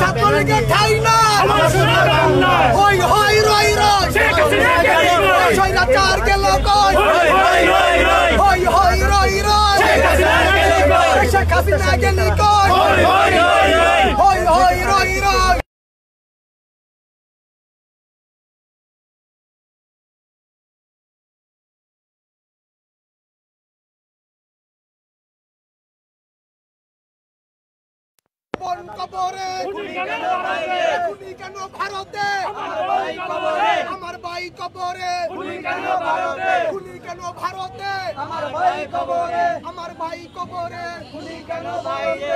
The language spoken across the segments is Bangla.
ছাত্রলীগের ঠাই নাই হই হই রই রই স্বৈরাচার গেল কই হই হই রই রই শেখ হাসিনা গেলি কই হই হই রই রই কবরে খুনি কেন ভারতে আমার ভাই কবরে খুনি কেন ভারতে আমার ভাই কবরে খুনি কেন ভারতে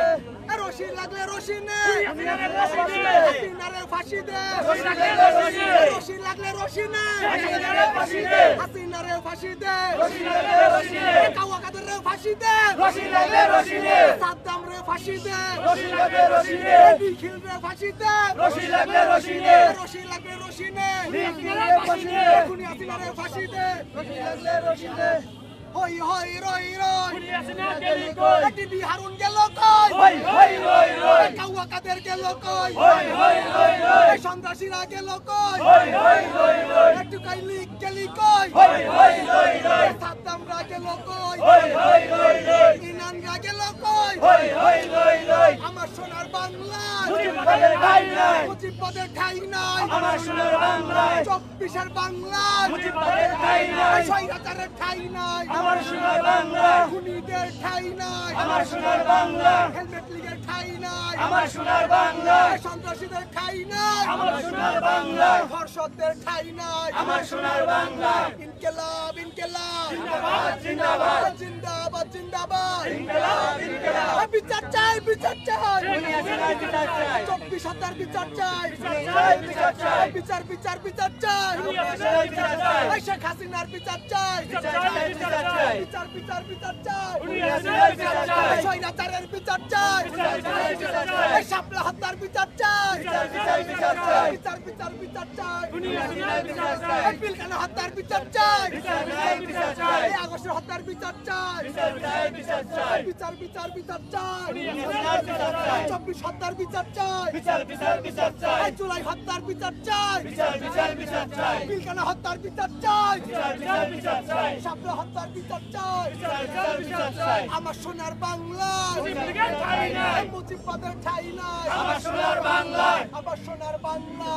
রশি লাগলে রশি নে হাসিনারে ফাঁসি দে রশি লাগলে রশি নে হাসিনারে ফাঁসি দে কাওয়া কাদেরে ফাঁসি দে সাদ্দাম রে ফাঁসি দে নিখিল রে ফাঁসি দে রশি লাগলে রশি নে খুনি হাসিনারে ফাঁসি দে রশি লাগলে হই হই রই রই টিভি হারুন গেল কই কাওয়া কাদের গেল কই সন্ত্রাসীরা গেল কই একটু কাই লিক গেলি কই সাদ্দামরা গেল কই ইনানরা গেল কই আমার সোনার বাংলা মুজিববাদের ঠাই নাই আমার সোনার বাংলা 24-এর বাংলা মুজিববাদের ঠাই নাই স্বৈরাচারের ঠাই নাই আমার সোনার বাংলা খুনিদের ঠাই নাই আমার সোনার বাংলা হেলমেট লীগের ঠাই নাই আমার সোনার বাংলা সন্ত্রাসীদের ঠাই নাই আমার সোনার বাংলা ধর্ষকদের ঠাই নাই আমার সোনার বাংলা ইনকিলাব ইনকিলাব জিন্দাবাদ জিন্দাবাদ জিন্দাবাদ ইনকিলাব বিচার চাই 24 বিচার চাই বিচার চাই শেখ হাসিনার বিচার চাই বিচার চাই স্বৈরাচারের বিচার চাই শাপলা হত্যার বিচার চাই বিচার চাই পিলখানা হত্যার বিচার চাই আগস্টের হত্যার বিচার চাই বিচার চাই 24 হত্যার বিচার চাই জুলাই হত্যার বিচার চাই পিলখানা হত্যার বিচার চাই শাপলা হত্যার বিচার চাই আমার সোনার বাংলা মুজিববাদের ঠাই নাই আমার সোনার বাংলা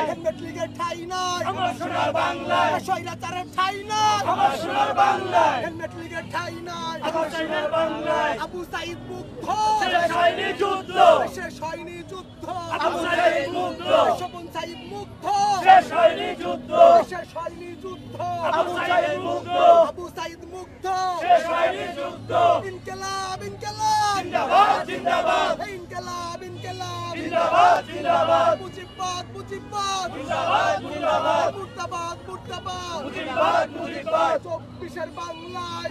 হেলমেট লীগের ঠাই নাই আমার সোনার বাংলা স্বৈরাচারের ঠাই নাই আমার সোনার বাংলা হেলমেট লীগের ঠাই নাই আমার সোনার বাংলা আবু সাঈদ মুগ্ধ শেষ হয়নি যুদ্ধ আবু সাঈদ মুগ্ধ স্বপন সাঈদ মুগ্ধ শেষ হয়নি যুদ্ধ আবু সাঈদ মুগ্ধ শেষ হয়নি যুদ্ধ ইনকিলাব জিন্দাবাদ ইনকিলাব জিন্দাবাদ মুজিববাদ মুর্দাবাদ মুজিববাদ 24-এর বাংলায়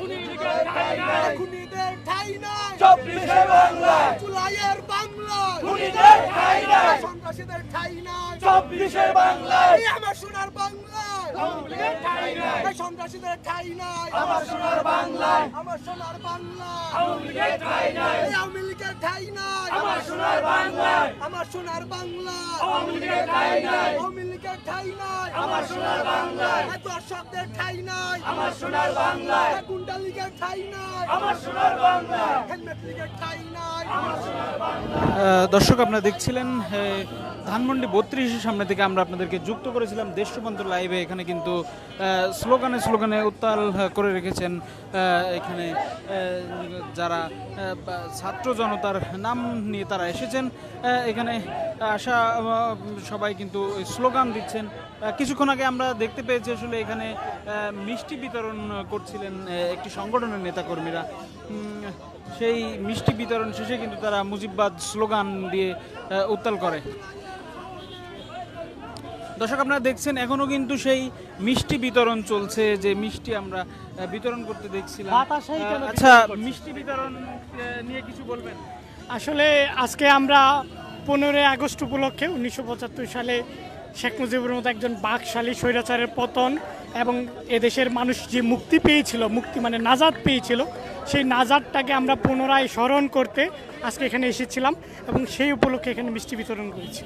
খুনিদের ঠাই নাই 24-এর বাংলায় জুলাইয়ের বাংলায় খুনিদের ঠাই নাই সন্ত্রাসীদের ঠাই নাই 24-এর বাংলায় আমার সোনার বাংলায় সন্ত্রাসীদের ঠাই নাই আমার সোনার বাংলায় আওয়ামী লীগের ঠাই নাই আওয়ামী লীগের ঠাই নাই আমার সোনার বাংলায় আওয়ামী লীগের ঠাই নাই আমার সোনার বাংলায় দর্শকদের ঠাই নাই আমার সোনার বাংলায় গুন্ডা লীগের ঠাই নাই আমার সোনার বাংলায় হেলমেট লীগের ঠাই নাই আমার সোনার বাংলায়। দর্শক আপনারা দেখছিলেন ধানমন্ডি 32-এর সামনে থেকে আমরা আপনাদেরকে যুক্ত করেছিলাম দেশ রূপান্তর লাইভে। এখানে কিন্তু স্লোগানে উত্তাল করে রেখেছেন এখানে যারা ছাত্র জনতার নাম নিয়ে তারা এসেছেন। এখানে আসা সবাই কিন্তু স্লোগান দিচ্ছেন। কিছুক্ষণ আগে আমরা দেখতে পেয়েছি আসলে এখানে মিষ্টি বিতরণ করছিলেন একটি সংগঠনের নেতাকর্মীরা। সেই মিষ্টি বিতরণ শেষে কিন্তু তারা মুজিববাদ স্লোগান দিয়ে উত্তাল করে। দর্শক আপনারা দেখছেন এখনো কিন্তু সেই মিষ্টি বিতরণ চলছে, যে মিষ্টি আমরা বিতরণ করতে দেখছিলাম। আচ্ছা, মিষ্টি বিতরণ নিয়ে কিছু বলবেন? আসলে আজকে আমরা 15 আগস্ট উপলক্ষে 1975 সালে শেখ মুজিবুর মতো একজন বাকশালী স্বৈরাচারের পতন এবং এদেশের মানুষ যে মুক্তি পেয়েছিল, মুক্তি মানে নাজাত পেয়েছিল, সেই নাজারটাকে আমরা পুনরায় স্মরণ করতে আজকে এখানে এসেছিলাম এবং সেই উপলক্ষে এখানে মিষ্টি বিতরণ করেছি।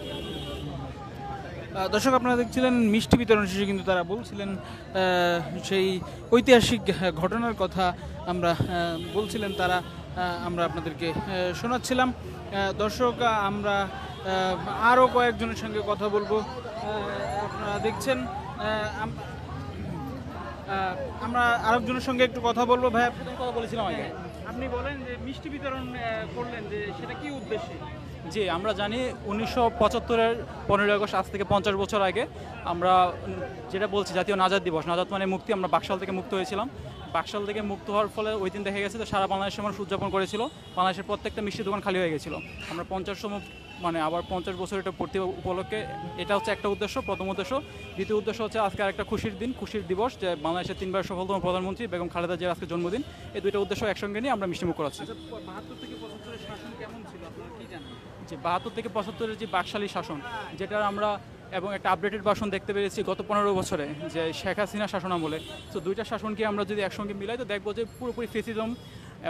দর্শক আপনারা দেখছিলেন মিষ্টি বিতরণ শেষে কিন্তু তারা বলছিলেন সেই ঐতিহাসিক ঘটনার কথা আমরা বলছিলেন তারা, আমরা আপনাদেরকে শোনাচ্ছিলাম। দর্শক আমরা আরও কয়েকজনের সঙ্গে কথা বলবো। আপনারা দেখছেন আমরা আরেকজনের সঙ্গে একটু কথা বলবো। ভাই আপনি কথা বলেছিলাম আগে, আপনি বলেন যে মিষ্টি বিতরণ করলেন যে সেটা কি উদ্দেশ্যে? জি, আমরা জানি 1975-এর 15ই আগস্ট, আজ থেকে 50 বছর আগে আমরা যেটা বলছি জাতীয় নাজাত দিবস, নাজাত মানে মুক্তি, আমরা বাকশাল থেকে মুক্ত হয়েছিলাম। বাকশাল থেকে মুক্ত হওয়ার ফলে ওই দিন দেখা গেছে যে সারা বাংলাদেশের মানুষ উদযাপন করেছিল, বাংলাদেশের প্রত্যেকটা মিষ্টি দোকান খালি হয়ে গেছিলো। আমরা 50তম মানে আবার 50 বছর এটা পূর্তি উপলক্ষে এটা হচ্ছে একটা উদ্দেশ্য, প্রথম উদ্দেশ্য। দ্বিতীয় উদ্দেশ্য হচ্ছে আজকে আরেকটা খুশির দিন, খুশির দিবস, যে বাংলাদেশের 3বার সফলতম প্রধানমন্ত্রী বেগম খালেদা জিয়ার আজকে জন্মদিন। এই দুইটা উদ্দেশ্য একসঙ্গে নিয়ে আমরা মিষ্টিমুখ করাচ্ছি। 72 থেকে 75-এর শাসন কেমন ছিল আপনারা কি জানেন? যে 72 থেকে 75-এর যে বাকশালী শাসন, যেটার আমরা এবং একটা আপডেটেড ভার্সন দেখতে পেরেছি গত 15 বছরে, যে শেখ হাসিনা শাসন আমলে। তো দুইটা শাসনকে আমরা যদি একসঙ্গে মিলাই তো দেখবো যে পুরোপুরি ফেসিজম,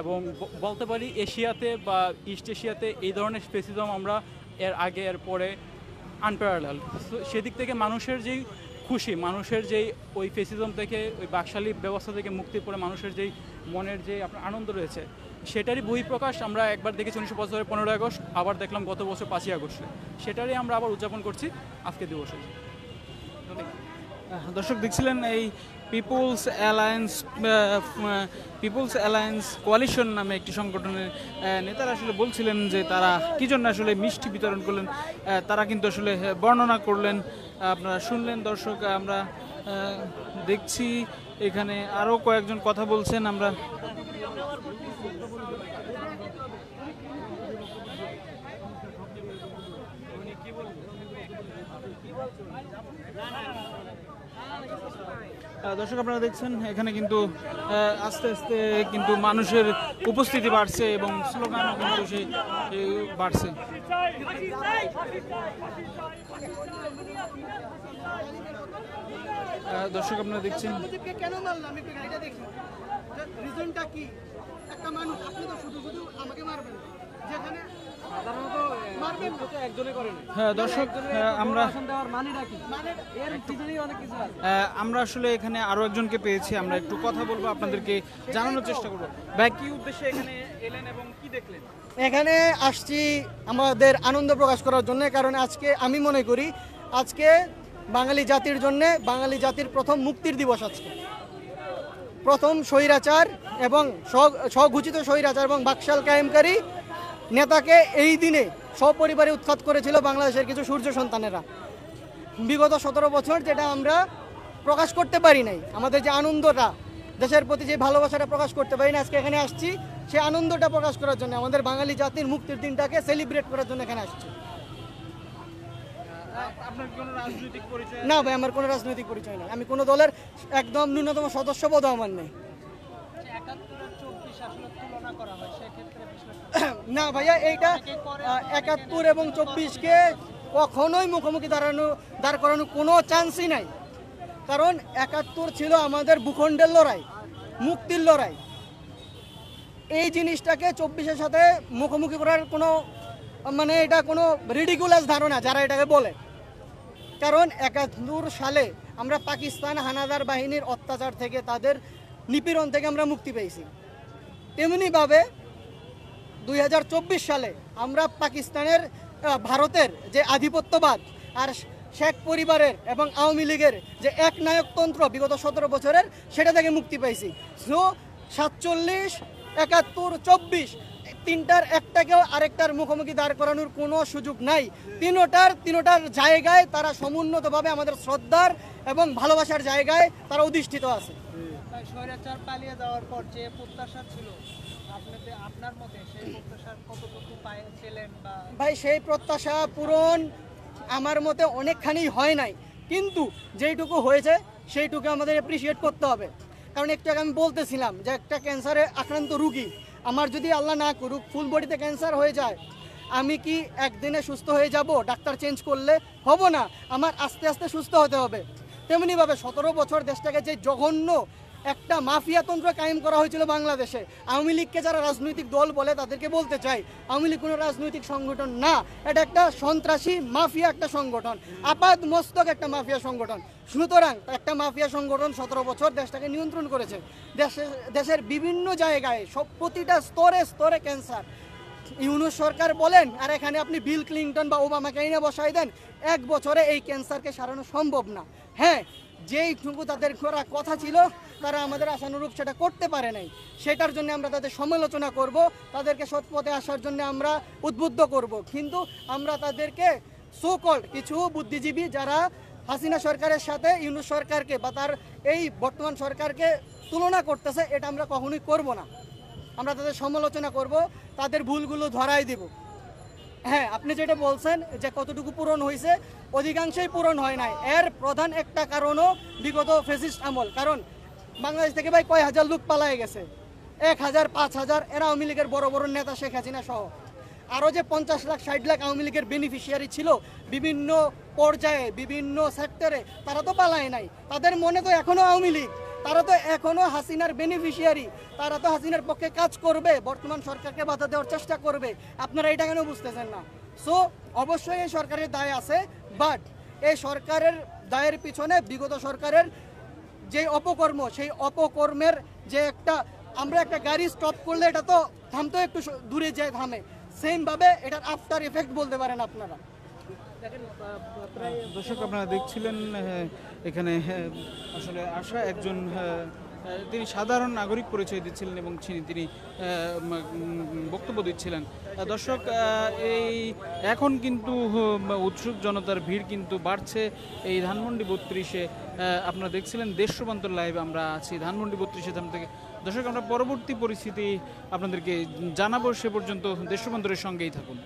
এবং বলতে পারি এশিয়াতে বা ইস্ট এশিয়াতে এই ধরনের ফেসিজম আমরা এর আগে এর পরে আনপ্যারালাল। সেদিক থেকে মানুষের যেই খুশি, মানুষের যেই ওই ফেসিজম থেকে, ওই বাকশালী ব্যবস্থা থেকে মুক্তির পরে মানুষের যেই মনের যে আপনার আনন্দ রয়েছে, সেটারই বহিঃপ্রকাশ আমরা একবার দেখেছি 1975-এর 15ই আগস্ট, আবার দেখলাম গত বছর 5ই আগস্টে। সেটারই আমরা আবার উদযাপন করছি আজকে দিবসে। দর্শক দেখছিলেন এই পিপুলস অ্যালায়েন্স কোয়ালিশন নামে একটি সংগঠনের নেতারা আসলে বলছিলেন যে তারা কী জন্য আসলে মিষ্টি বিতরণ করলেন, তারা কিন্তু আসলে বর্ণনা করলেন, আপনারা শুনলেন। দর্শক আমরা দেখছি এখানে আরও কয়েকজন কথা বলছেন। আমরা দর্শক আপনারা দেখছেন এখানে কিন্তু আস্তে আস্তে কিন্তু মানুষের উপস্থিতি বাড়ছে এবং স্লোগানও কিন্তু সেই বাড়ছে। দর্শক আপনারা দেখছেন কেন মারলাম একটু গাড়িটা দেখি, রিজনটা কি? একটা মানুষ, আপনি তো শুধু শুধু আমাকে মারবেন, যেখানে হ্যাঁ দর্শক আমরা আসলে এখানে আরো একজনকে পেয়েছি, আমরা একটু কথা বলবো, আপনাদেরকে জানানোর চেষ্টা করবো। ভাই কি উদ্দেশ্যে এখানে এলেন এবং কি দেখলেন? এখানে আসছি আমাদের আনন্দ প্রকাশ করার জন্য, কারণ আজকে আমি মনে করি আজকে বাঙালি জাতির জন্য, বাঙালি জাতির প্রথম মুক্তির দিবস। আজকে প্রথম স্বৈরাচার এবং স্বঘোষিত স্বৈরাচার এবং বাকশাল কায়েমকারী নেতাকে এই দিনে সপরিবারে উৎখাত করেছিল বাংলাদেশের কিছু সূর্য সন্তানেরা। বিগত 17 বছর যেটা আমরা প্রকাশ করতে পারি নাই, আমাদের যে আনন্দটা, দেশের প্রতি যে ভালোবাসাটা প্রকাশ করতে পারি না, আজকে এখানে আসছি সেই আনন্দটা প্রকাশ করার জন্য, আমাদের বাঙালি জাতির মুক্তির দিনটাকে সেলিব্রেট করার জন্য এখানে আসছি। না ভাই, আমার কোনো রাজনৈতিক পরিচয় নেই, আমি কোনো দলের একদম ন্যূনতম সদস্যপদও আমার নেই। না ভাইয়া, এইটা 71 এবং 24-কে কখনোই মুখোমুখি দাঁড় করানো কোনো চান্সই নাই, কারণ 71 ছিল আমাদের ভূখণ্ডের লড়াই, মুক্তির লড়াই। এই জিনিসটাকে 24-এর সাথে মুখোমুখি করার কোনো মানে এটা কোনো রিডিকুলাস ধারণা যারা এটাকে বলে, কারণ 71 সালে আমরা পাকিস্তান হানাদার বাহিনীর অত্যাচার থেকে, তাদের নিপীড়ন থেকে আমরা মুক্তি পেয়েছি। তেমনিভাবে 2024 সালে আমরা পাকিস্তানের, ভারতের যে আধিপত্যবাদ আর শেখ পরিবারের এবং আওয়ামী লীগের যে একনায়কতন্ত্র বিগত 17 বছরের, সেটা থেকে মুক্তি পাইছি। সো 47, 71, 24 তিনটার একটাকেও আরেকটার মুখোমুখি দাঁড় করানোর কোনো সুযোগ নাই। তিনোটার জায়গায় তারা সমুন্নতভাবে আমাদের শ্রদ্ধার এবং ভালোবাসার জায়গায় তারা অধিষ্ঠিত আছে। স্বৈরাচার পালিয়ে যাওয়ার পর যে প্রত্যাশা ছিল আপনার মতে, সেই প্রত্যাশা কতটুকু পেলেন? ভাই, সেই প্রত্যাশা পূরণ আমার মতে অনেকখানি হয় নাই, কিন্তু যেইটুকু হয়েছে সেইটুকু আমাদের অ্যাপ্রিসিয়েট করতে হবে। কারণ একটু আগে আমি বলতেছিলাম যে একটা ক্যান্সারে আক্রান্ত রুগী, আমার যদি আল্লাহ না করুক ফুল বডিতে ক্যান্সার হয়ে যায়, আমি কি একদিনে সুস্থ হয়ে যাব ডাক্তার চেঞ্জ করলে? হব না, আমার আস্তে আস্তে সুস্থ হতে হবে। তেমনিভাবে 17 বছর দেশটাকে যে জঘন্য একটা মাফিয়াতন্ত্র কায়েম করা হয়েছিল বাংলাদেশে। আওয়ামী লীগকে যারা রাজনৈতিক দল বলে তাদেরকে বলতে চাই, আওয়ামী লীগ কোনো রাজনৈতিক সংগঠন না, এটা একটা সন্ত্রাসী মাফিয়া একটা সংগঠন, আপাত মস্তক একটা মাফিয়া সংগঠন। সুতরাং একটা মাফিয়া সংগঠন 17 বছর দেশটাকে নিয়ন্ত্রণ করেছে। দেশের বিভিন্ন জায়গায় প্রতিটা স্তরে স্তরে ক্যান্সার। ইউনূস সরকার বলেন আর এখানে আপনি বিল ক্লিনটন বা ওবামাকে এনে বসাই দেন, 1 বছরে এই ক্যান্সারকে সারানো সম্ভব না। হ্যাঁ, যেইটুকু তাদের করা কথা ছিল তারা আমাদের আশানুরূপ সেটা করতে পারে নাই, সেটার জন্য আমরা তাদের সমালোচনা করব, তাদেরকে সৎ পথে আসার জন্য আমরা উদ্বুদ্ধ করব। কিন্তু আমরা তাদেরকে সো-কল্ড কিছু বুদ্ধিজীবী যারা হাসিনা সরকারের সাথে ইউনূস সরকারকে বা তার এই বর্তমান সরকারকে তুলনা করতেছে, এটা আমরা কখনোই করব না। আমরা তাদের সমালোচনা করব, তাদের ভুলগুলো ধরাই দেব। হ্যাঁ, আপনি যেটা বলছেন যে কতটুকু পূরণ হয়েছে, অধিকাংশই পূরণ হয় নাই। এর প্রধান একটা কারণও বিগত ফ্যাসিস্ট আমল। কারণ বাংলাদেশ থেকে ভাই কয় হাজার লোক পালায়ে গেছে, 1000, 5000, এরা আওয়ামী লীগের বড় বড় নেতা শেখ হাসিনা সহ। আরও যে 50 লাখ 60 লাখ আওয়ামী লীগের বেনিফিশিয়ারি ছিল বিভিন্ন পর্যায়ে বিভিন্ন সেক্টরে, তারা তো পালায় নাই। তাদের মনে তো এখনও আওয়ামী লীগ, তারা তো এখনও হাসিনার বেনিফিশিয়ারি, তারা তো হাসিনার পক্ষে কাজ করবে, বর্তমান সরকারকে বাধা দেওয়ার চেষ্টা করবে। আপনারা এটা কেন বুঝতেছেন না? সো অবশ্যই এই সরকারের দায় আছে, বাট এই সরকারের দায়ের পিছনে বিগত সরকারের যে অপকর্ম, সেই অপকর্মের যে আমরা একটা গাড়ি স্টপ করলে এটা তো থামতেও একটু দূরে যায় থামে, সেমভাবে এটার আফটার এফেক্ট বলতে পারেন আপনারা। দর্শক আপনারা দেখছিলেন এখানে আসলে আশা একজন তিনি সাধারণ নাগরিক পরিচয় দিচ্ছিলেন এবং তিনি বক্তব্য দিচ্ছিলেন। দর্শক এই এখন কিন্তু উৎসুক জনতার ভিড় কিন্তু বাড়ছে এই ধানমন্ডি 32-এ। আপনারা দেখছিলেন দেশ রূপান্তর লাইভ, আমরা আছি ধানমন্ডি 32-এ থেকে। দর্শক আমরা পরবর্তী পরিস্থিতি আপনাদেরকে জানাবো, সে পর্যন্ত দেশ রূপান্তরের সঙ্গেই থাকুন।